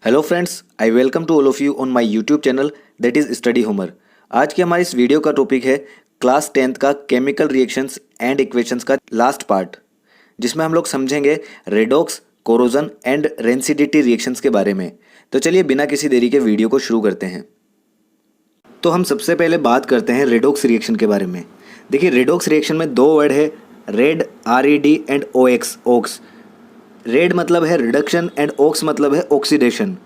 Hello friends, I welcome to all of you on my YouTube channel that is Study Homer. आज के हमारे इस video का topic है क्लास 10th का केमिकल रिएक्शंस एंड इक्वेशंस का लास्ट पार्ट, जिसमें हम लोग समझेंगे redox, corrosion and rancidity reactions के बारे में। तो चलिए बिना किसी देरी के वीडियो को शुरू करते हैं। तो हम सबसे पहले बात करते हैं रेडॉक्स रिएक्शन के बारे में। देखिए, रेडॉक्स रिएक्शन में दो वर्ड है, red RED and OX ox. Red मतलब है रिडक्शन एंड ऑक्स मतलब है ऑक्सीडेशन।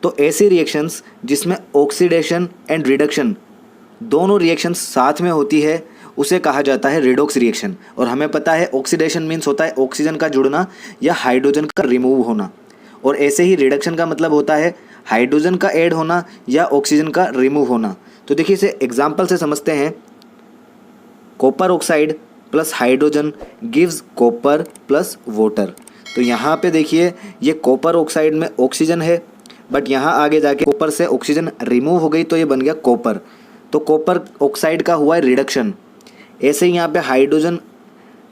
तो ऐसी रिएक्शंस जिसमें ऑक्सीडेशन एंड रिडक्शन दोनों रिएक्शंस साथ में होती है उसे कहा जाता है रेडॉक्स रिएक्शन। और हमें पता है ऑक्सीडेशन मीन्स होता है ऑक्सीजन का जुड़ना या हाइड्रोजन का रिमूव होना, और ऐसे ही रिडक्शन का मतलब होता है हाइड्रोजन का ऐड होना या ऑक्सीजन का रिमूव होना। तो देखिए, इसे एग्जाम्पल से समझते हैं। Copper oxide plus hydrogen gives copper plus water. तो यहाँ पे देखिए, ये कॉपर ऑक्साइड में ऑक्सीजन है, बट यहाँ आगे जाके कॉपर से ऑक्सीजन रिमूव हो गई तो ये बन गया कॉपर। तो कॉपर ऑक्साइड का हुआ है रिडक्शन। ऐसे ही यहाँ पे हाइड्रोजन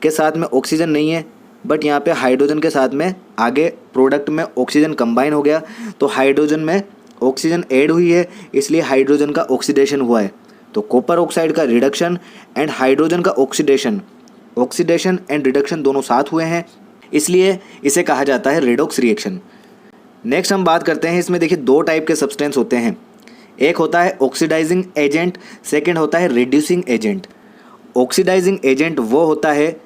के साथ में ऑक्सीजन नहीं है, बट यहाँ पे हाइड्रोजन के साथ में आगे प्रोडक्ट में ऑक्सीजन कंबाइन हो गया, तो हाइड्रोजन में ऑक्सीजन ऐड हुई है, इसलिए हाइड्रोजन का ऑक्सीडेशन हुआ है। तो कॉपर ऑक्साइड का रिडक्शन एंड हाइड्रोजन का ऑक्सीडेशन, ऑक्सीडेशन एंड रिडक्शन दोनों साथ हुए हैं, इसलिए इसे कहा जाता है रेडॉक्स रिएक्शन। नेक्स्ट हम बात करते हैं, इसमें देखिए दो टाइप के सब्सटेंस होते हैं। एक होता है ऑक्सीडाइजिंग एजेंट, सेकंड होता है रिड्यूसिंग एजेंट। ऑक्सीडाइजिंग एजेंट वो होता है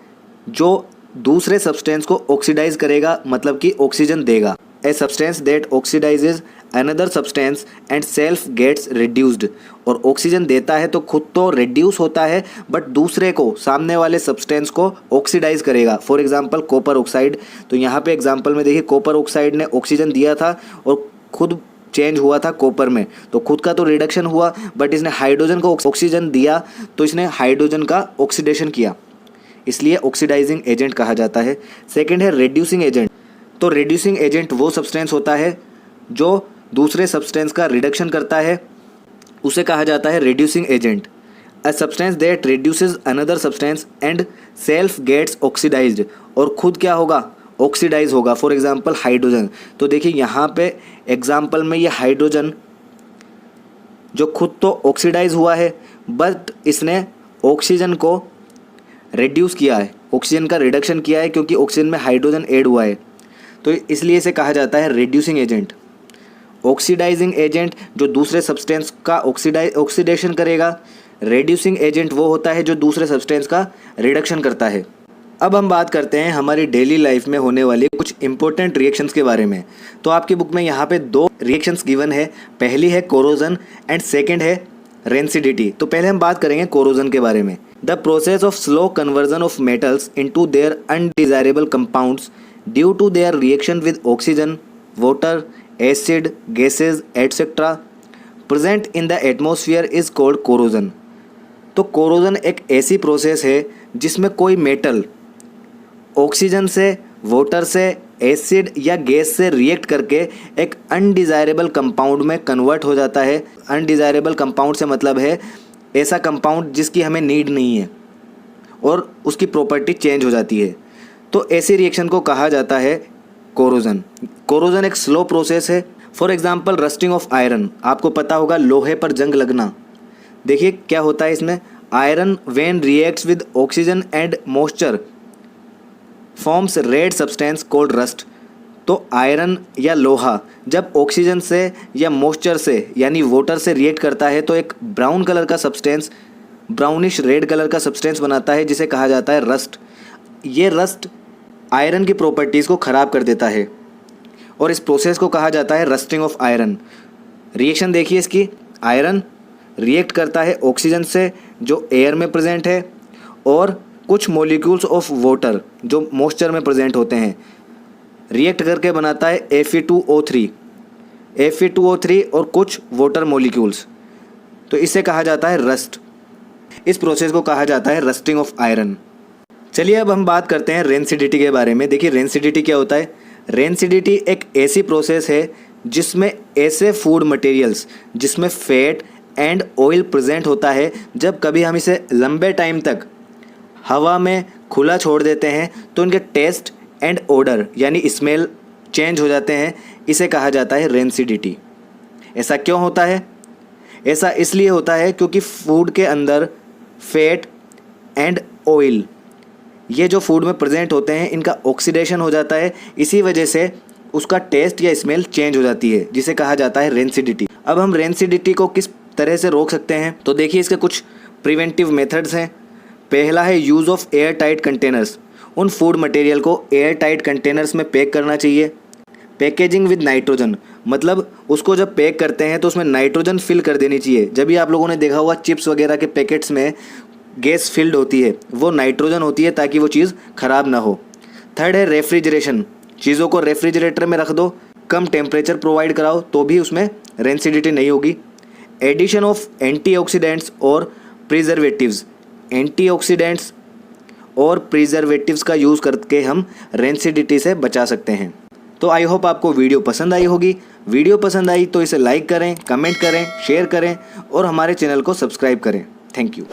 जो दूसरे सब्सटेंस को ऑक्सीडाइज करेगा, मतलब कि ऑक्सीजन देगा। A substance that oxidises another substance and self gets reduced. और ऑक्सीजन देता है तो खुद तो रिड्यूस होता है, बट दूसरे को, सामने वाले सब्सटेंस को ऑक्सीडाइज करेगा। For example copper oxide. तो यहाँ पे एग्जांपल में देखिए, कॉपर ऑक्साइड ने ऑक्सीजन दिया था और खुद चेंज हुआ था कॉपर में, तो खुद का तो रिडक्शन हुआ, बट इसने हाइड्रोजन को ऑक्सीजन दिया तो इसने हाइड्रोजन का ऑक्सीडेशन किया, इसलिए ऑक्सीडाइजिंग एजेंट कहा जाता है। सेकेंड है रिड्यूसिंग एजेंट। तो रिड्यूसिंग एजेंट वो सब्सटेंस होता है जो दूसरे सब्सटेंस का रिडक्शन करता है, उसे कहा जाता है reducing agent. A substance that reduces another substance and self gets oxidised. और खुद क्या होगा, ऑक्सीडाइज होगा। For example hydrogen. तो देखिए यहाँ पे एग्जांपल में ये हाइड्रोजन जो खुद तो ऑक्सीडाइज हुआ है, बट इसने ऑक्सीजन को रिड्यूस किया है, ऑक्सीजन का रिडक्शन किया है, क्योंकि ऑक्सीजन में हाइड्रोजन ऐड हुआ है, तो इसलिए इसे कहा जाता है रिड्यूसिंग एजेंट। ऑक्सीडाइजिंग एजेंट जो दूसरे सब्सटेंस का ऑक्सीडेशन करेगा। रिड्यूसिंग एजेंट वो होता है जो दूसरे सब्सटेंस का रिडक्शन करता है। अब हम बात करते हैं हमारी डेली लाइफ में होने वाली कुछ इंपॉर्टेंट रिएक्शंस के बारे में। तो आपकी बुक में यहाँ पे दो रिएक्शंस गिवन है, पहली है कोरोजन एंड सेकेंड है रेंसिडिटी। तो पहले हम बात करेंगे कोरोजन के बारे में। The process of slow conversion of metals into their undesirable compounds due to their reaction with oxygen, water, acid, gases etcetera present in the atmosphere is called corrosion. तो कोरोजन एक ऐसी प्रोसेस है जिसमें कोई metal oxygen से, water से, acid या gas से रिएक्ट करके एक अनडिजायरेबल कंपाउंड में कन्वर्ट हो जाता है। अनडिजायरेबल कंपाउंड से मतलब है ऐसा कंपाउंड जिसकी हमें नीड नहीं है और उसकी प्रॉपर्टी चेंज हो जाती है। तो ऐसी रिएक्शन को कहा जाता है कोरोजन। कोरोजन एक स्लो प्रोसेस है। For example rusting of iron, आपको पता होगा लोहे पर जंग लगना। देखिए क्या होता है इसमें, iron when reacts with oxygen and moisture forms red substance called rust. तो आयरन या लोहा जब ऑक्सीजन से या मॉइस्चर से यानी वाटर से रिएक्ट करता है तो एक ब्राउन कलर का सब्सटेंस, ब्राउनिश रेड कलर का सब्सटेंस बनाता है, जिसे कहा जाता है रस्ट। ये रस्ट आयरन की प्रॉपर्टीज़ को ख़राब कर देता है और इस प्रोसेस को कहा जाता है रस्टिंग ऑफ आयरन। रिएक्शन देखिए इसकी, आयरन रिएक्ट करता है ऑक्सीजन से जो एयर में प्रेजेंट है और कुछ मॉलिक्यूल्स ऑफ वाटर जो मॉइस्चर में प्रेजेंट होते हैं, रिएक्ट करके बनाता है Fe2O3 और कुछ वाटर मॉलिक्यूल्स, तो इसे कहा जाता है रस्ट। इस प्रोसेस को कहा जाता है रस्टिंग ऑफ आयरन। चलिए अब हम बात करते हैं रेंसिडिटी के बारे में। देखिए रेंसिडिटी क्या होता है। रेंसिडिटी एक ऐसी प्रोसेस है जिसमें ऐसे फूड मटेरियल्स जिसमें फैट एंड ऑयल प्रेजेंट होता है, जब कभी हम इसे लंबे टाइम तक हवा में खुला छोड़ देते हैं तो इनके टेस्ट एंड ऑडर यानी स्मेल चेंज हो जाते हैं, इसे कहा जाता है रेंसिडिटी। ऐसा क्यों होता है? ऐसा इसलिए होता है क्योंकि फूड के अंदर फैट एंड ऑयल, ये जो फूड में प्रेजेंट होते हैं, इनका ऑक्सीडेशन हो जाता है। इसी वजह से उसका टेस्ट या स्मेल चेंज हो जाती है, जिसे कहा जाता है रेंसिडिटी। अब हम रेंसिडिटी को किस तरह से रोक सकते हैं? तो देखिए, इसके कुछ प्रिवेंटिव मेथड्स हैं। पहला है use of air tight containers. उन फूड मटेरियल को एयर टाइट कंटेनर्स में पैक करना चाहिए। पैकेजिंग विद नाइट्रोजन, मतलब उसको जब पैक करते हैं तो उसमें नाइट्रोजन फिल कर देनी चाहिए। जब भी आप लोगों ने देखा होगा चिप्स वगैरह के पैकेट्स में गैस फिल्ड होती है, वो नाइट्रोजन होती है ताकि वो चीज़ ख़राब ना हो। थर्ड है रेफ्रिजरेशन। चीज़ों को रेफ्रिजरेटर में रख दो, कम टेम्परेचर प्रोवाइड कराओ तो भी उसमें रेंसिडिटी नहीं होगी। एडिशन ऑफ एंटीऑक्सीडेंट्स और प्रिजर्वेटिव्स। एंटीऑक्सीडेंट्स और प्रिजर्वेटिव्स का यूज़ करके हम रेंसिडिटी से बचा सकते हैं। तो आई होप आपको वीडियो पसंद आई होगी। वीडियो पसंद आई तो इसे लाइक करें, कमेंट करें, शेयर करें और हमारे चैनल को सब्सक्राइब करें। Thank you.